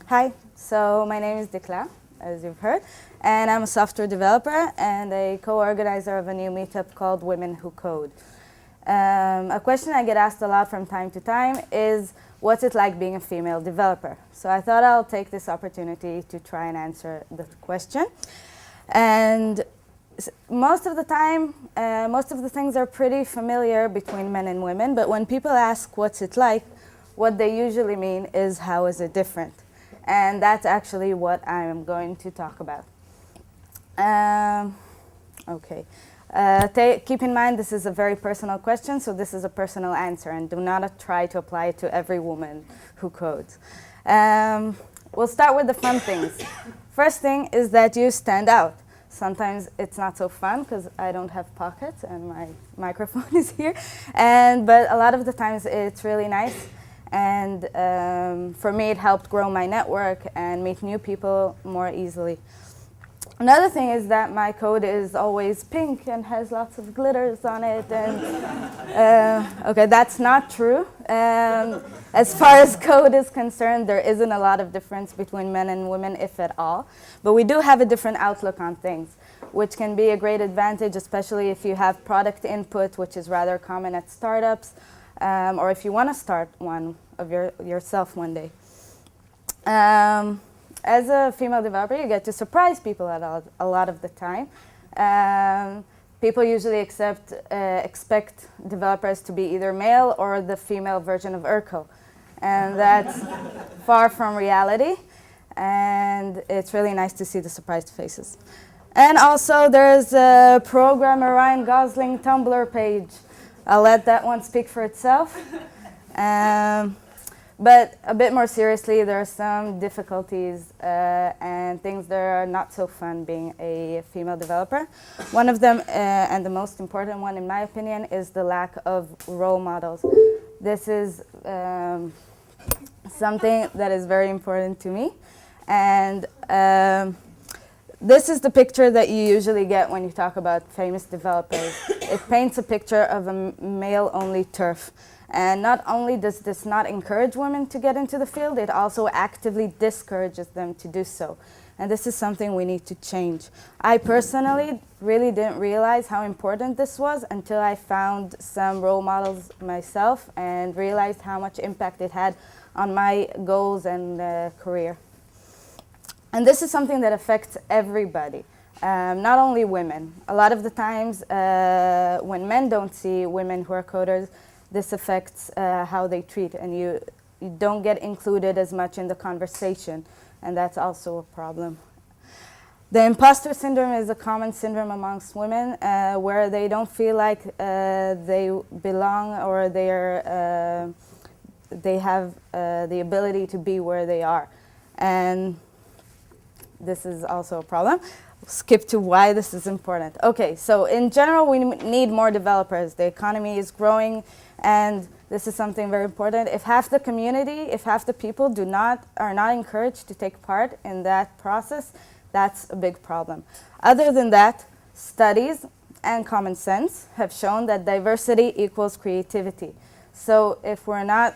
Hi, so my name is Dikla, as you've heard, and I'm a software developer and a co-organizer of a new meetup called Women Who Code. A question I get asked a lot from time to time is, what's it like being a female developer? So I thought I'll take this opportunity to try and answer the question. And most of the time, most of the things are pretty familiar between men and women, but when people ask what's it like, what they usually mean is how is it different? And that's actually what I'm going to talk about. Keep in mind this is a very personal question, so this is a personal answer, and do not try to apply it to every woman who codes. We'll start with the fun things. First thing is that you stand out. Sometimes it's not so fun because I don't have pockets and my microphone is here, but a lot of the times it's really nice. And for me, it helped grow my network and meet new people more easily. Another thing is that my code is always pink and has lots of glitters on it. And okay, that's not true. As far as code is concerned, there isn't a lot of difference between men and women, if at all. But we do have a different outlook on things, which can be a great advantage, especially if you have product input, which is rather common at startups. Or if you want to start one of yourself one day. As a female developer, you get to surprise people a lot of the time. People usually expect developers to be either male or the female version of Urkel. And that's far from reality. And it's really nice to see the surprised faces. And also, there's a programmer Ryan Gosling Tumblr page. I'll let that one speak for itself. But a bit more seriously, there are some difficulties and things that are not so fun being a female developer. One of them, and the most important one in my opinion, is the lack of role models. This is something that is very important to me. And this is the picture that you usually get when you talk about famous developers. It paints a picture of a male-only turf. And not only does this not encourage women to get into the field, it also actively discourages them to do so. And this is something we need to change. I personally really didn't realize how important this was until I found some role models myself and realized how much impact it had on my goals and career. And this is something that affects everybody, not only women. A lot of the times when men don't see women who are coders, this affects how they treat, and you don't get included as much in the conversation, and that's also a problem. The imposter syndrome is a common syndrome amongst women where they don't feel like they belong or they have the ability to be where they are. And this is also a problem. Skip to why this is important. Okay, so in general, we need more developers. The economy is growing, and this is something very important. If half the community, if half the people are not encouraged to take part in that process, that's a big problem. Other than that, studies and common sense have shown that diversity equals creativity. So if we're not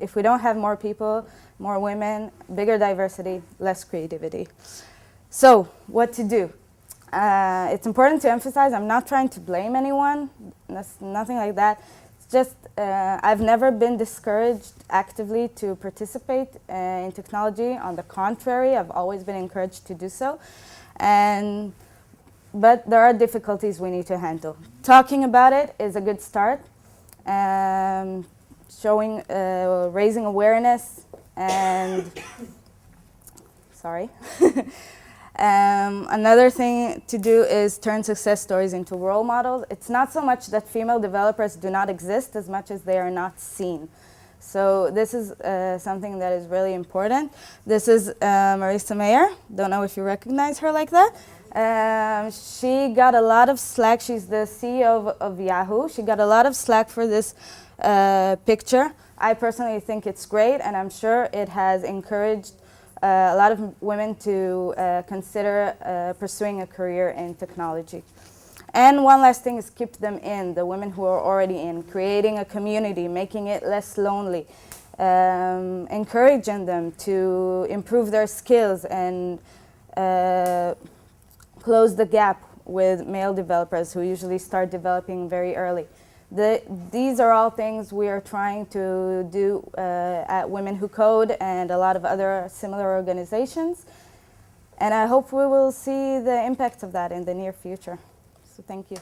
if we don't have more people, more women, bigger diversity, less creativity. So what to do? It's important to emphasize, I'm not trying to blame anyone, nothing like that. It's just I've never been discouraged actively to participate in technology. On the contrary, I've always been encouraged to do so. But there are difficulties we need to handle. Talking about it is a good start. Raising awareness and another thing to do is turn success stories into role models. It's not so much that female developers do not exist as much as they are not seen. So this is something that is really important. This is Marisa Mayer. Don't know if you recognize her like that. She got a lot of slack. She's the CEO of Yahoo. She got a lot of slack for this picture. I personally think it's great, and I'm sure it has encouraged a lot of women to consider pursuing a career in technology. And one last thing is keep them in, the women who are already in, creating a community, making it less lonely. encouraging them to improve their skills and close the gap with male developers who usually start developing very early. These are all things we are trying to do at Women Who Code and a lot of other similar organizations. And I hope we will see the impact of that in the near future. So thank you.